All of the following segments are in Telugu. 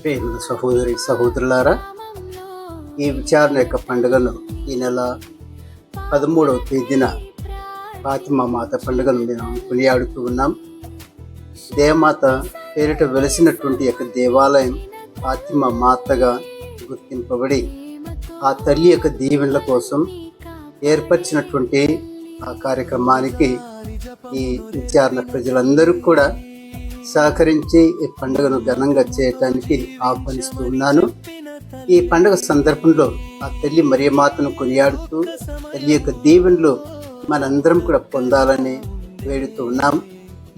ప్రేమ సహోదరి సహోదరులారా, ఈ విచారణ యొక్క పండుగను ఈ నెల 13వ తేదీన ఫాతిమా మాత పండుగను మేము కొనియాడుతూ ఉన్నాం. దేవమాత పేరిట వెలిసినటువంటి యొక్క దేవాలయం ఫాతిమా మాతగా గుర్తింపబడి ఆ తల్లి యొక్క దీవెనల కోసం ఏర్పరిచినటువంటి ఆ కార్యక్రమానికి ఈ విచారణ ప్రజలందరూ కూడా సహకరించి ఈ పండుగను ఘనంగా చేయటానికి ఆహ్వానిస్తూ ఉన్నాను. ఈ పండుగ సందర్భంలో ఆ తల్లి మరియమాతను కొనియాడుతూ తల్లి యొక్క దీవెనలు మనందరం కూడా పొందాలని వేడుతూ ఉన్నాం.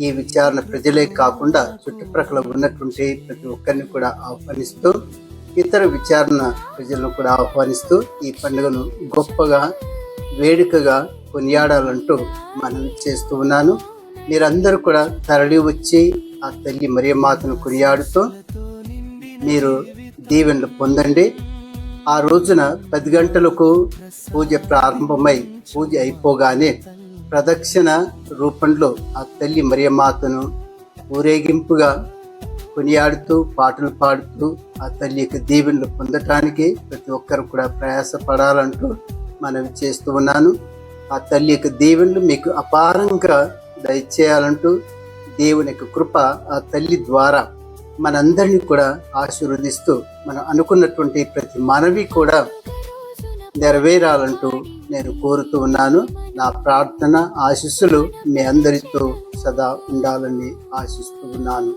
ఈ విచారణ ప్రజలే కాకుండా చుట్టుప్రక్కల ఉన్నటువంటి ప్రతి ఒక్కరిని కూడా ఆహ్వానిస్తూ, ఇతర విచారణ ప్రజలను కూడా ఆహ్వానిస్తూ ఈ పండుగను గొప్పగా వేడుకగా కొనియాడాలంటూ మనం చేస్తూ ఉన్నాను. మీరందరూ కూడా తరలి వచ్చి ఆ తల్లి మరియమాతను కొనియాడుతూ మీరు దీవెనలు పొందండి. ఆ రోజున 10 గంటలకు పూజ ప్రారంభమై పూజ అయిపోగానే ప్రదక్షిణ రూపంలో ఆ తల్లి మరియమాతను ఊరేగింపుగా కొనియాడుతూ పాటలు పాడుతూ ఆ తల్లి యొక్క దీవెనలు పొందటానికి ప్రతి ఒక్కరు కూడా ప్రయాసపడాలంటూ మనవి చేస్తూ ఉన్నాను. ఆ తల్లి యొక్క దీవెనలు మీకు అపారంగా దయచేయాలంటూ దేవుని యొక్క కృప ఆ తల్లి ద్వారా మనందరినీ కూడా ఆశీర్వదిస్తూ మనం అనుకున్నటువంటి ప్రతి మనవి కూడా నెరవేరాలంటూ నేను కోరుతూ ఉన్నాను. నా ప్రార్థన ఆశీస్సులు మీ అందరితో సదా ఉండాలని ఆశిస్తూ ఉన్నాను.